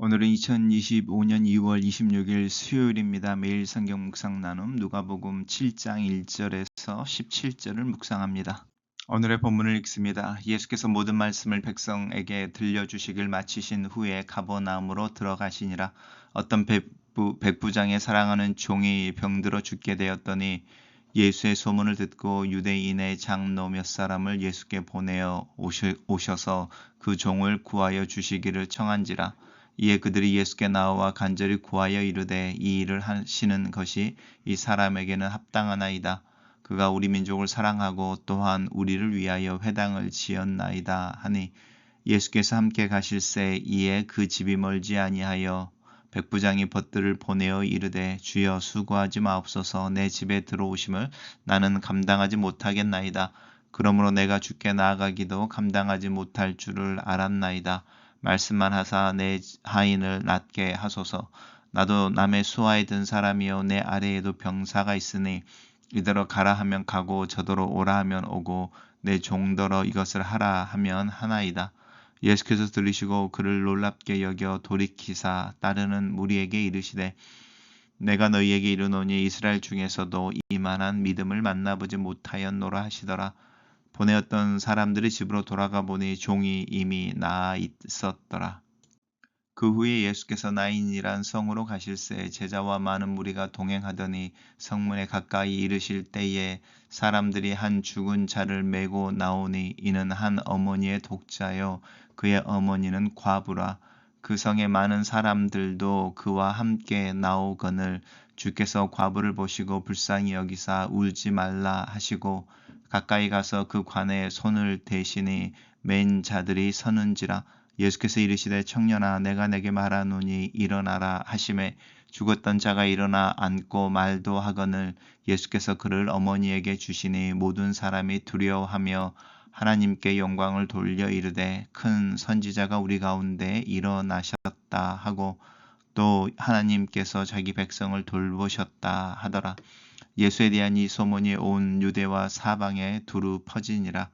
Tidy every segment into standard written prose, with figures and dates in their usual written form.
오늘은 2025년 2월 26일 수요일입니다. 매일 성경 묵상 나눔 누가복음 7장 1절에서 17절을 묵상합니다. 오늘의 본문을 읽습니다. 예수께서 모든 말씀을 백성에게 들려주시길 마치신 후에 가버나움으로 들어가시니라. 어떤 백부장의 사랑하는 종이 병들어 죽게 되었더니 예수의 소문을 듣고 유대인의 장로 몇 사람을 예수께 보내어 오셔서 그 종을 구하여 주시기를 청한지라. 이에 그들이 예수께 나와 간절히 구하여 이르되 이 일을 하시는 것이 이 사람에게는 합당하나이다. 그가 우리 민족을 사랑하고 또한 우리를 위하여 회당을 지었나이다 하니 예수께서 함께 가실새 이에 그 집이 멀지 아니하여 백부장이 벗들을 보내어 이르되 주여 수고하지 마옵소서. 내 집에 들어오심을 나는 감당하지 못하겠나이다. 그러므로 내가 주께 나아가기도 감당하지 못할 줄을 알았나이다. 말씀만 하사 내 하인을 낫게 하소서. 나도 남의 수하에 든 사람이요 내 아래에도 병사가 있으니 이더러 가라 하면 가고 저더러 오라 하면 오고 내 종더러 이것을 하라 하면 하나이다. 예수께서 들으시고 그를 놀랍게 여겨 돌이키사 따르는 무리에게 이르시되 내가 너희에게 이르노니 이스라엘 중에서도 이만한 믿음을 만나보지 못하였노라 하시더라. 보내었던 사람들이 집으로 돌아가 보니 종이 이미 나아 있었더라. 그 후에 예수께서 나인이란 성으로 가실새 제자와 많은 무리가 동행하더니 성문에 가까이 이르실 때에 사람들이 한 죽은 자를 메고 나오니 이는 한 어머니의 독자요 그의 어머니는 과부라. 그 성에 많은 사람들도 그와 함께 나오거늘 주께서 과부를 보시고 불쌍히 여기사 울지 말라 하시고 가까이 가서 그 관에 손을 대시니 맨 자들이 서는지라. 예수께서 이르시되 청년아 내가 내게 말하노니 일어나라 하심에 죽었던 자가 일어나 앉고 말도 하거늘 예수께서 그를 어머니에게 주시니 모든 사람이 두려워하며 하나님께 영광을 돌려 이르되 큰 선지자가 우리 가운데 일어나셨다 하고 또 하나님께서 자기 백성을 돌보셨다 하더라. 예수에 대한 이 소문이 온 유대와 사방에 두루 퍼지니라.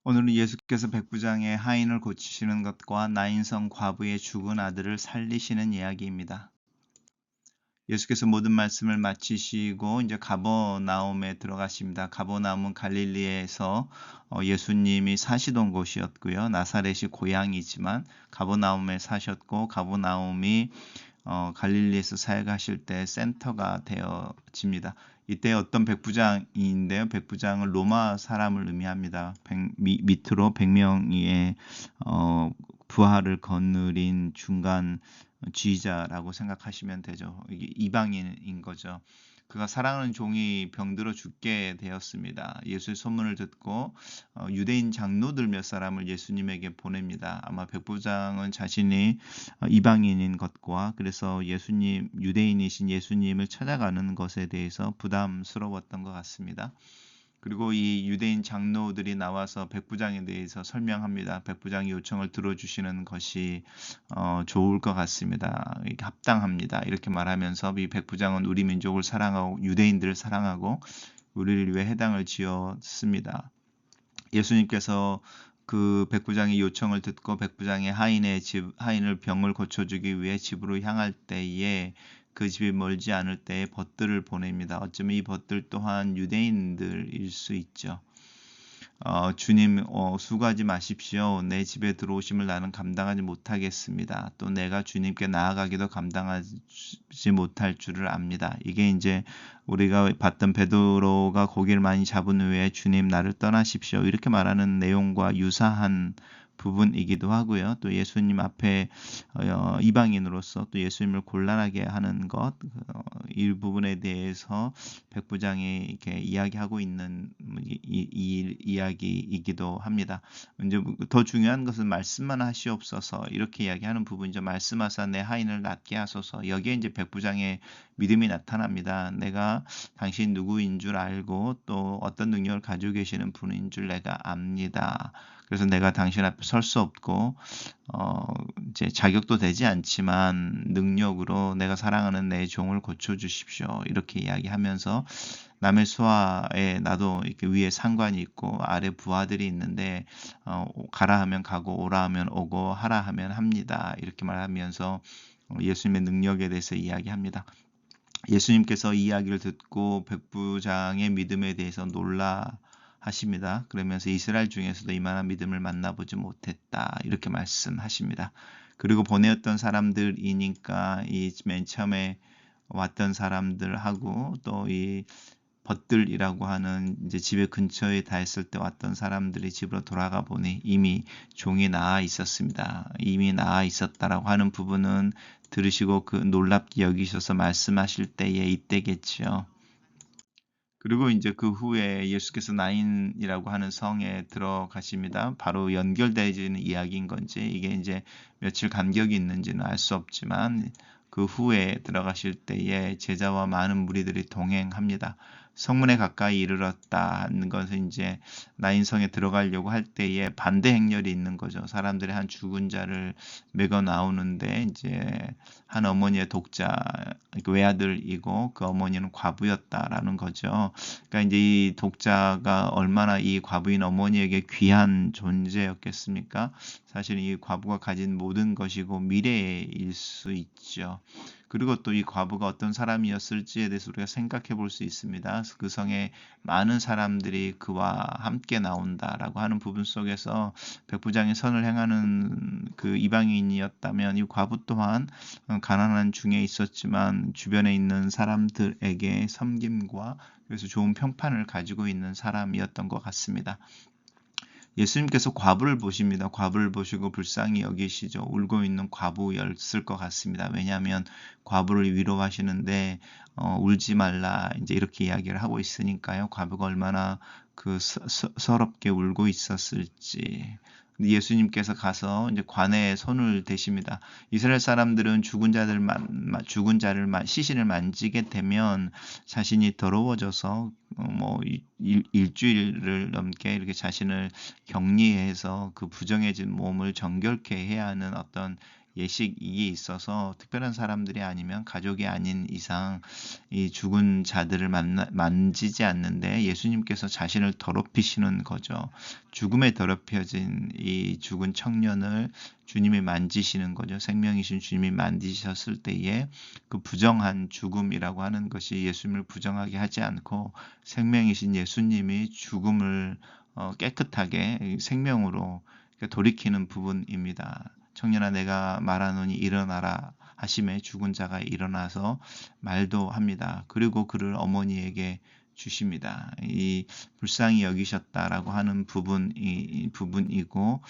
오늘은 예수께서 백부장의 하인을 고치시는 것과 나인성 과부의 죽은 아들을 살리시는 이야기입니다. 예수께서 모든 말씀을 마치시고 이제 가버나움에 들어가십니다. 가버나움은 갈릴리에서 예수님이 사시던 곳이었고요. 나사렛이 고향이지만 가버나움에 사셨고 가버나움이 갈릴리에서 사역하실 때 센터가 되어집니다. 이때 어떤 백부장인데요. 백부장은 로마 사람을 의미합니다. 밑으로 100명의 부하를 거느린 중간 지휘자라고 생각하시면 되죠. 이게 이방인인 거죠. 그가 사랑하는 종이 병들어 죽게 되었습니다. 예수의 소문을 듣고 유대인 장로들 몇 사람을 예수님에게 보냅니다. 아마 백부장은 자신이 이방인인 것과 그래서 유대인이신 예수님을 찾아가는 것에 대해서 부담스러웠던 것 같습니다. 그리고 이 유대인 장로들이 나와서 백부장에 대해서 설명합니다. 백부장의 요청을 들어주시는 것이 좋을 것 같습니다. 합당합니다. 이렇게 말하면서 이 백부장은 우리 민족을 사랑하고 유대인들을 사랑하고 우리를 위해 회당을 지었습니다. 예수님께서 그 백부장의 요청을 듣고 백부장의 하인을 병을 고쳐주기 위해 집으로 향할 때에 그 집이 멀지 않을 때에 벗들을 보냅니다. 어쩌면 이 벗들 또한 유대인들일 수 있죠. 주님 수고하지 마십시오. 내 집에 들어오심을 나는 감당하지 못하겠습니다. 또 내가 주님께 나아가기도 감당하지 못할 줄을 압니다. 이게 이제 우리가 봤던 베드로가 고기를 많이 잡은 후에 주님 나를 떠나십시오. 이렇게 말하는 내용과 유사한 부분이기도 하고요. 또 예수님 앞에 이방인으로서 또 예수님을 곤란하게 하는 것, 이 부분에 대해서 백부장이 이렇게 이야기하고 있는 이야기이기도 합니다. 이제 더 중요한 것은 말씀만 하시옵소서 이렇게 이야기하는 부분이죠. 말씀하사 내 하인을 낫게 하소서. 여기에 이제 백부장의 믿음이 나타납니다. 내가 당신 누구인 줄 알고 또 어떤 능력을 가지고 계시는 분인 줄 내가 압니다. 그래서 내가 당신 앞에 설 수 없고 이제 자격도 되지 않지만 능력으로 내가 사랑하는 내 종을 고쳐 주십시오. 이렇게 이야기하면서 남의 수하에 나도 이렇게 위에 상관이 있고 아래 부하들이 있는데 가라 하면 가고 오라 하면 오고 하라 하면 합니다. 이렇게 말하면서 예수님의 능력에 대해서 이야기합니다. 예수님께서 이 이야기를 듣고 백부장의 믿음에 대해서 놀라 하십니다. 그러면서 이스라엘 중에서도 이만한 믿음을 만나보지 못했다. 이렇게 말씀하십니다. 그리고 보내었던 사람들이니까 이 맨 처음에 왔던 사람들하고 또 이 벗들이라고 하는 이제 집에 근처에 다 있을 때 왔던 사람들이 집으로 돌아가 보니 이미 종이 나아 있었습니다. 이미 나아 있었다라고 하는 부분은 들으시고 그 놀랍게 여기셔서 말씀하실 때에 이때겠죠. 그리고 이제 그 후에 예수께서 나인이라고 하는 성에 들어가십니다. 바로 연결되어지는 이야기인 건지 이게 이제 며칠 간격이 있는지는 알 수 없지만 그 후에 들어가실 때에 제자와 많은 무리들이 동행합니다. 성문에 가까이 이르렀다는 것은 이제 나인성에 들어가려고 할 때에 반대 행렬이 있는 거죠. 사람들이 한 죽은 자를 메고 나오는데 이제 한 어머니의 독자 외아들이고 그 어머니는 과부였다라는 거죠. 그러니까 이제 이 독자가 얼마나 이 과부인 어머니에게 귀한 존재였겠습니까? 사실 이 과부가 가진 모든 것이고 미래일 수 있죠. 그리고 또 이 과부가 어떤 사람이었을지에 대해서 우리가 생각해 볼 수 있습니다. 그 성에 많은 사람들이 그와 함께 나온다라고 하는 부분 속에서 백부장이 선을 행하는 그 이방인이었다면 이 과부 또한 가난한 중에 있었지만 주변에 있는 사람들에게 섬김과 그래서 좋은 평판을 가지고 있는 사람이었던 것 같습니다. 예수님께서 과부를 보십니다. 과부를 보시고 불쌍히 여기시죠. 울고 있는 과부였을 것 같습니다. 왜냐하면 과부를 위로하시는데 울지 말라 이제 이렇게 이야기를 하고 있으니까요. 과부가 얼마나 그 서럽게 울고 있었을지. 예수님께서 가서 이제 관에 손을 대십니다. 이스라엘 사람들은 죽은 자를 시신을 만지게 되면 자신이 더러워져서 뭐 일주일을 넘게 이렇게 자신을 격리해서 그 부정해진 몸을 정결케 해야 하는 어떤 예식이 있어서 특별한 사람들이 아니면 가족이 아닌 이상 이 죽은 자들을 만지지 않는데 예수님께서 자신을 더럽히시는 거죠. 죽음에 더럽혀진 이 죽은 청년을 주님이 만지시는 거죠. 생명이신 주님이 만지셨을 때에 그 부정한 죽음이라고 하는 것이 예수님을 부정하게 하지 않고 생명이신 예수님이 죽음을 깨끗하게 생명으로 돌이키는 부분입니다. 청년아 내가 말하노니 일어나라 하심에 죽은 자가 일어나서 말도 합니다. 그리고 그를 어머니에게 주십니다. 이 불쌍히 여기셨다라고 하는 부분이고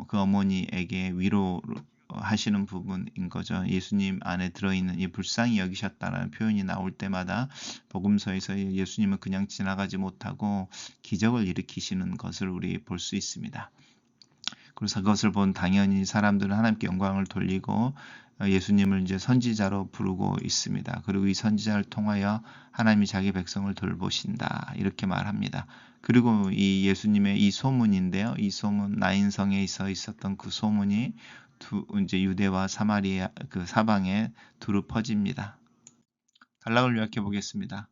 그 어머니에게 위로 하시는 부분인 거죠. 예수님 안에 들어있는 이 불쌍히 여기셨다라는 표현이 나올 때마다 복음서에서 예수님은 그냥 지나가지 못하고 기적을 일으키시는 것을 우리 볼 수 있습니다. 그래서 그것을 본 당연히 사람들은 하나님께 영광을 돌리고 예수님을 이제 선지자로 부르고 있습니다. 그리고 이 선지자를 통하여 하나님이 자기 백성을 돌보신다 이렇게 말합니다. 그리고 이 예수님의 이 소문인데요. 이 소문 나인성에 있었던 그 소문이 이제 유대와 사마리아 그 사방에 두루 퍼집니다. 단락을 요약해 보겠습니다.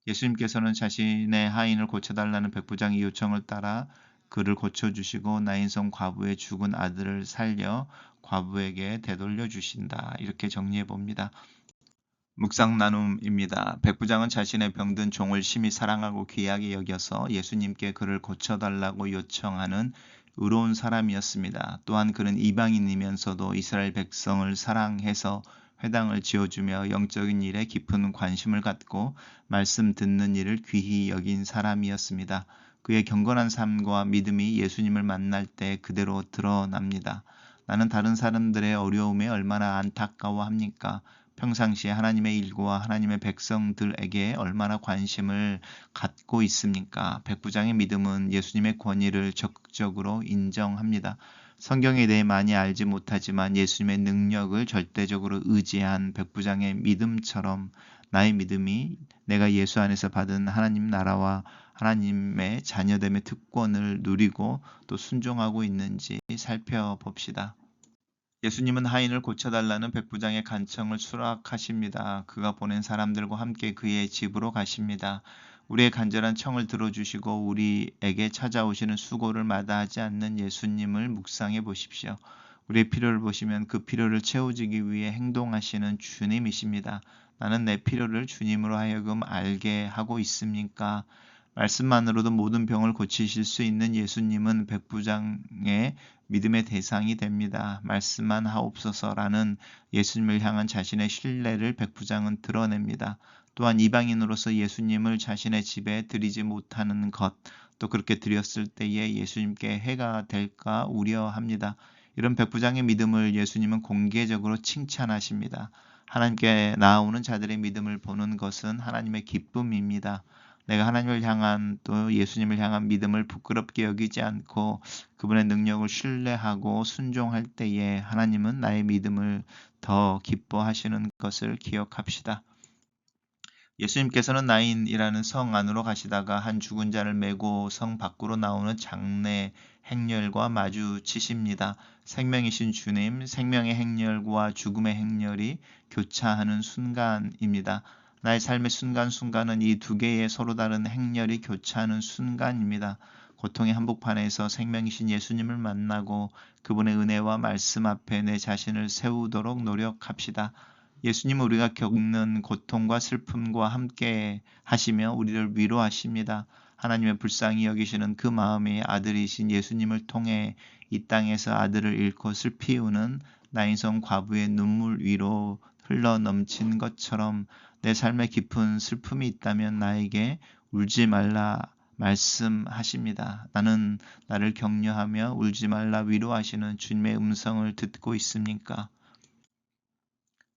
예수님께서는 자신의 하인을 고쳐달라는 백부장의 요청을 따라 그를 고쳐주시고 나인성 과부의 죽은 아들을 살려 과부에게 되돌려 주신다. 이렇게 정리해 봅니다. 묵상 나눔입니다. 백부장은 자신의 병든 종을 심히 사랑하고 귀하게 여겨서 예수님께 그를 고쳐달라고 요청하는 의로운 사람이었습니다. 또한 그는 이방인이면서도 이스라엘 백성을 사랑해서 회당을 지어주며 영적인 일에 깊은 관심을 갖고 말씀 듣는 일을 귀히 여긴 사람이었습니다. 그의 경건한 삶과 믿음이 예수님을 만날 때 그대로 드러납니다. 나는 다른 사람들의 어려움에 얼마나 안타까워합니까? 평상시에 하나님의 일과 하나님의 백성들에게 얼마나 관심을 갖고 있습니까? 백부장의 믿음은 예수님의 권위를 적극적으로 인정합니다. 성경에 대해 많이 알지 못하지만 예수님의 능력을 절대적으로 의지한 백부장의 믿음처럼 나의 믿음이 내가 예수 안에서 받은 하나님 나라와 하나님의 자녀됨의 특권을 누리고 또 순종하고 있는지 살펴봅시다. 예수님은 하인을 고쳐달라는 백부장의 간청을 수락하십니다. 그가 보낸 사람들과 함께 그의 집으로 가십니다. 우리의 간절한 청을 들어주시고 우리에게 찾아오시는 수고를 마다하지 않는 예수님을 묵상해 보십시오. 우리의 필요를 보시면 그 필요를 채워주기 위해 행동하시는 주님이십니다. 나는 내 필요를 주님으로 하여금 알게 하고 있습니까? 말씀만으로도 모든 병을 고치실 수 있는 예수님은 백부장의 믿음의 대상이 됩니다. 말씀만 하옵소서라는 예수님을 향한 자신의 신뢰를 백부장은 드러냅니다. 또한 이방인으로서 예수님을 자신의 집에 들이지 못하는 것, 또 그렇게 드렸을 때에 예수님께 해가 될까 우려합니다. 이런 백부장의 믿음을 예수님은 공개적으로 칭찬하십니다. 하나님께 나아오는 자들의 믿음을 보는 것은 하나님의 기쁨입니다. 내가 하나님을 향한 또 예수님을 향한 믿음을 부끄럽게 여기지 않고 그분의 능력을 신뢰하고 순종할 때에 하나님은 나의 믿음을 더 기뻐하시는 것을 기억합시다. 예수님께서는 나인이라는 성 안으로 가시다가 한 죽은 자를 메고 성 밖으로 나오는 장래 행렬과 마주치십니다. 생명이신 주님, 생명의 행렬과 죽음의 행렬이 교차하는 순간입니다. 나의 삶의 순간순간은 이 두 개의 서로 다른 행렬이 교차하는 순간입니다. 고통의 한복판에서 생명이신 예수님을 만나고 그분의 은혜와 말씀 앞에 내 자신을 세우도록 노력합시다. 예수님은 우리가 겪는 고통과 슬픔과 함께 하시며 우리를 위로하십니다. 하나님의 불쌍히 여기시는 그 마음이 아들이신 예수님을 통해 이 땅에서 아들을 잃고 슬피우는 나인성 과부의 눈물 위로 흘러 넘친 것처럼 내 삶에 깊은 슬픔이 있다면 나에게 울지 말라 말씀하십니다. 나는 나를 격려하며 울지 말라 위로하시는 주님의 음성을 듣고 있습니까?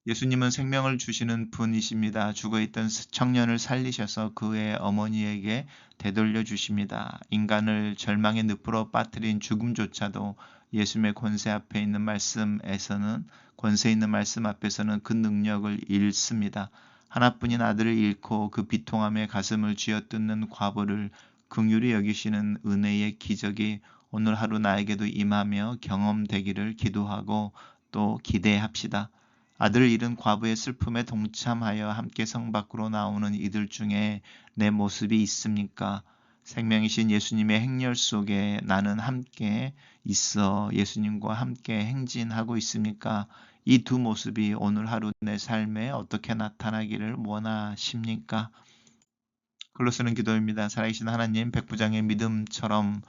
예수님은 생명을 주시는 분이십니다. 죽어있던 청년을 살리셔서 그의 어머니에게 되돌려 주십니다. 인간을 절망의 늪으로 빠뜨린 죽음조차도 예수님의 권세 앞에 있는 말씀에서는 권세 있는 말씀 앞에서는 그 능력을 잃습니다. 하나뿐인 아들을 잃고 그 비통함에 가슴을 쥐어뜯는 과부를 긍휼히 여기시는 은혜의 기적이 오늘 하루 나에게도 임하며 경험되기를 기도하고 또 기대합시다. 아들을 잃은 과부의 슬픔에 동참하여 함께 성 밖으로 나오는 이들 중에 내 모습이 있습니까? 생명이신 예수님의 행렬 속에 나는 함께 있어 예수님과 함께 행진하고 있습니까? 이 두 모습이 오늘 하루 내 삶에 어떻게 나타나기를 원하십니까? 글로 쓰는 기도입니다. 살아계신 하나님, 백부장의 믿음처럼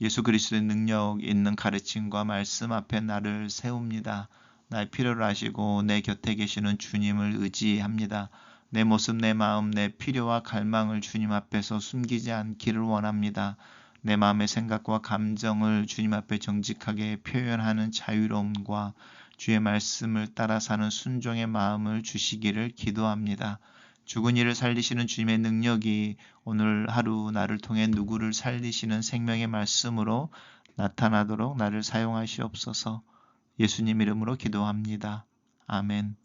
예수 그리스도의 능력 있는 가르침과 말씀 앞에 나를 세웁니다. 나의 필요를 아시고 내 곁에 계시는 주님을 의지합니다. 내 모습, 내 마음, 내 필요와 갈망을 주님 앞에서 숨기지 않기를 원합니다. 내 마음의 생각과 감정을 주님 앞에 정직하게 표현하는 자유로움과 주의 말씀을 따라 사는 순종의 마음을 주시기를 기도합니다. 죽은 이를 살리시는 주님의 능력이 오늘 하루 나를 통해 누구를 살리시는 생명의 말씀으로 나타나도록 나를 사용하시옵소서. 예수님 이름으로 기도합니다. 아멘.